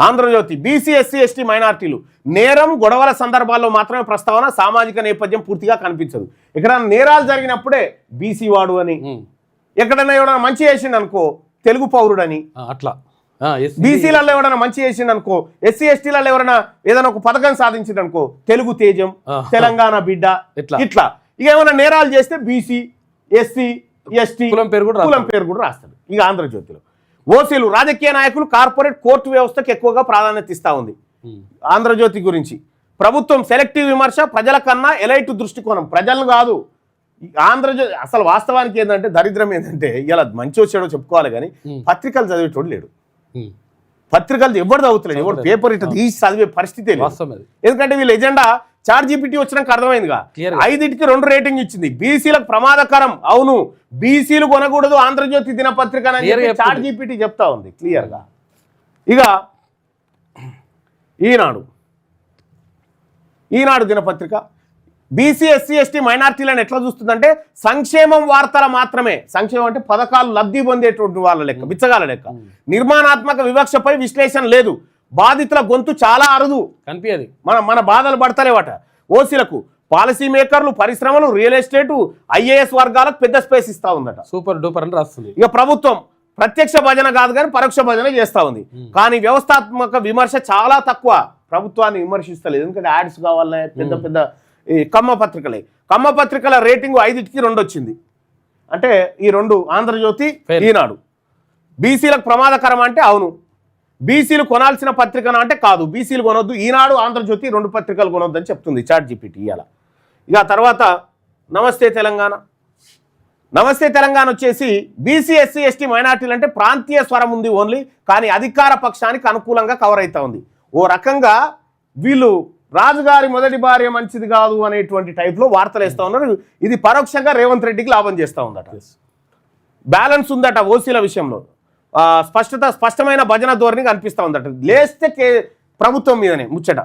Andhra Jyothi BC SC ST మైనార్టీలు నేరం గొడవల సందర్భాల్లో మాత్రమే ప్రస్తావన, సామాజిక నేపథ్యం పూర్తిగా కనిపించదు. ఇక్కడ నేరాలు జరిగినప్పుడే బీసీ వాడు అని, ఎక్కడైనా ఎవడన్నా మంచి చేసిండు అనుకో తెలుగు పౌరుడని, అట్లా బీసీలలో ఎవరైనా మంచి చేసిండు అనుకో, ఎస్సీ ఎస్టీలలో ఎవరైనా ఏదైనా ఒక పథకం సాధించిండు అనుకో తెలుగు తేజం, తెలంగాణ బిడ్డ, ఇట్లా ఇక ఏమైనా నేరాలు చేస్తే బీసీ ఎస్సీ ఎస్టీ కులం పేరు కూడా రాస్తాడు. ఇక ఆంధ్రజ్యోతిలో ఓసీలు రాజకీయ నాయకులు కార్పొరేట్ కోర్టు వ్యవస్థకు ఎక్కువగా ప్రాధాన్యత ఇస్తా ఉంది. ఆంధ్రజ్యోతి గురించి ప్రభుత్వం సెలెక్టివ్ విమర్శ, ప్రజల కన్నా ఎలైట్ దృష్టికోణం, ప్రజలను కాదు. ఆంధ్రజ్యోతి అసలు వాస్తవానికి ఏంటంటే దరిద్రం ఏంటంటే ఇలా మంచి వచ్చాడో చెప్పుకోవాలి కానీ పత్రికలు చదివేటోడు లేడు. పత్రికలు ఎవరు చదువుతలేడు, ఎవరు పేపర్ ఇట్లా తీసి చదివే పరిస్థితి లేదు. ఎందుకంటే వీళ్ళ ఎజెండా చాట్ జీపీటీ వచ్చినాక అర్థమైందిగా, 5కి 2 రేటింగ్ ఇచ్చింది. బీసీలకు ప్రమాదకరం, అవును బీసీలు కొనకూడదు ఆంధ్రజ్యోతి దినపత్రిక చాట్ జీపీటీ చెప్తా ఉంది క్లియర్ గా. ఇక ఈనాడు దినపత్రిక బీసీ ఎస్సీ ఎస్టీ మైనార్టీలను ఎట్లా చూస్తుందంటే సంక్షేమం వార్తల మాత్రమే. సంక్షేమం అంటే పథకాలు లబ్ధి పొందేటువంటి వాళ్ళ లెక్క, బిచ్చగాల లెక్క. నిర్మాణాత్మక వివక్షపై విశ్లేషణ లేదు. బాధితుల గొంతు చాలా అరుదు కనిపించదు, మన బాధలు పడతలేవట. ఓసీలకు పాలసీ మేకర్లు, పరిశ్రమలు, రియల్ ఎస్టేటు, ఐఏఎస్ వర్గాలకు పెద్ద స్పేస్ ఇస్తా ఉందట. సూపర్ డూపర్ అని రాస్తుంది. ఇక ప్రభుత్వం ప్రత్యక్ష భజన కాదు కానీ పరోక్ష భజన చేస్తూ ఉంది. కానీ వ్యవస్థాత్మక విమర్శ చాలా తక్కువ, ప్రభుత్వాన్ని విమర్శిస్తలేదు. ఎందుకంటే యాడ్స్ కావాలనే పెద్ద పెద్ద కమ్మ పత్రికల రేటింగ్ 5కి 2 వచ్చింది. అంటే ఈ 2 ఆంధ్రజ్యోతి ఈనాడు. బీసీలకు ప్రమాదకరం అంటే అవును, బీసీలు కొనాల్సిన పత్రికన అంటే కాదు, బీసీలు కొనొద్దు. ఈనాడు ఆంధ్రజ్యోతి 2 పత్రికలు కొనొద్దు అని చెప్తుంది చాట్ జీపీటీ ఇవాళ. ఇక తర్వాత నమస్తే తెలంగాణ వచ్చేసి బీసీ ఎస్సీ ఎస్టీ మైనార్టీలు అంటే ప్రాంతీయ స్వరం ఉంది ఓన్లీ, కానీ అధికార పక్షానికి అనుకూలంగా కవర్ అవుతా ఉంది. ఓ రకంగా వీళ్ళు రాజుగారి మొదటి భార్య మంచిది కాదు అనేటువంటి టైప్లో వార్తలు వేస్తూ ఉన్నారు. ఇది పరోక్షంగా రేవంత్ రెడ్డికి లాభం చేస్తూ ఉందట. బ్యాలెన్స్ ఉందట ఓసీల విషయంలో, స్పష్టమైన భజన ధోరణి కనిపిస్తూ ఉందట. లేస్తే ప్రభుత్వం మీదనే ముచ్చట,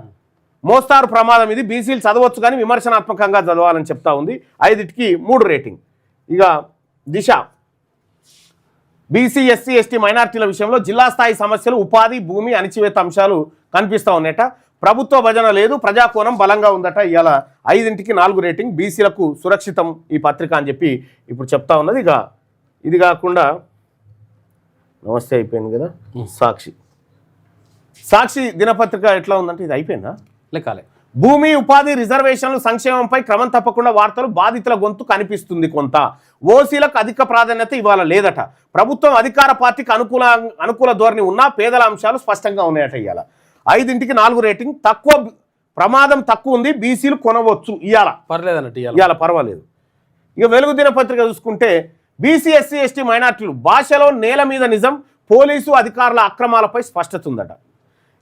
మోస్తారు ప్రమాదం ఇది, బీసీలు చదవచ్చు కానీ విమర్శనాత్మకంగా చదవాలని చెప్తా ఉంది. 5కి 3 రేటింగ్. ఇక దిశ బీసీ ఎస్సీ ఎస్టీ మైనార్టీల విషయంలో జిల్లా స్థాయి సమస్యలు, ఉపాధి, భూమి, అణిచివేత అంశాలు కనిపిస్తూ ఉన్నాయట. ప్రభుత్వ భజన లేదు, ప్రజాకోణం బలంగా ఉందట. ఇవాళ 5కి 4 రేటింగ్. బీసీలకు సురక్షితం ఈ పత్రిక అని చెప్పి ఇప్పుడు చెప్తా ఉన్నది. ఇక ఇది కాకుండా నమస్తే అయిపోయింది కదా, సాక్షి దినపత్రిక ఎట్లా ఉందంటే ఇది అయిపోయిందా లెక్కాలే. భూమి, ఉపాధి, రిజర్వేషన్లు, సంక్షేమంపై క్రమం తప్పకుండా వార్తలు, బాధితుల గొంతు కనిపిస్తుంది కొంత. ఓసీలకు అధిక ప్రాధాన్యత ఇవాళ లేదట. ప్రభుత్వం అధికార పార్టీకి అనుకూల ధోరణి ఉన్నా పేదల అంశాలు స్పష్టంగా ఉన్నాయట. ఇవాళ 5కి 4 రేటింగ్. ప్రమాదం తక్కువ ఉంది, బీసీలు కొనవచ్చు ఇవాళ పర్లేదన్నట్టు, ఇవాళ పర్వాలేదు. ఇక వెలుగు దినపత్రిక చూసుకుంటే బీసీ ఎస్సీ ఎస్టీ మైనార్టీలు భాషలో నేల మీద నిజం, పోలీసు అధికారుల అక్రమాలపై స్పష్టత ఉందట.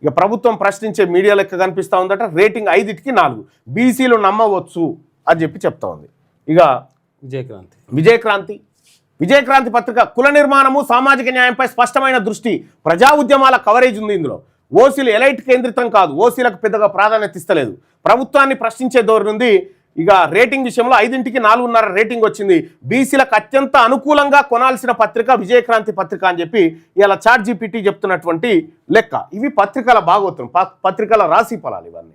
ఇక ప్రభుత్వం ప్రశ్నించే మీడియా లెక్క కనిపిస్తూ ఉందట. రేటింగ్ 5కి 4. బీసీలు నమ్మవచ్చు అని చెప్పి చెప్తా ఉంది. ఇక విజయక్రాంతి పత్రిక కుల నిర్మాణము, సామాజిక న్యాయంపై స్పష్టమైన దృష్టి, ప్రజా ఉద్యమాల కవరేజ్ ఉంది ఇందులో. ఓసీలు ఎలైట్ కేంద్రితం కాదు, ఓసీలకు పెద్దగా ప్రాధాన్యత ఇస్తలేదు, ప్రభుత్వాన్ని ప్రశ్నించే ధోరణి ఉంది. ఇక రేటింగ్ విషయంలో 5కి 4.5 రేటింగ్ వచ్చింది. బీసీలకు అత్యంత అనుకూలంగా కొనాల్సిన పత్రిక విజయక్రాంతి పత్రిక అని చెప్పి ఇలా చాట్ జీపీటీ చెప్తున్నటువంటి లెక్క. ఇవి పత్రికల భాగోత్రం, పత్రికల రాశి ఫలాలు ఇవన్నీ.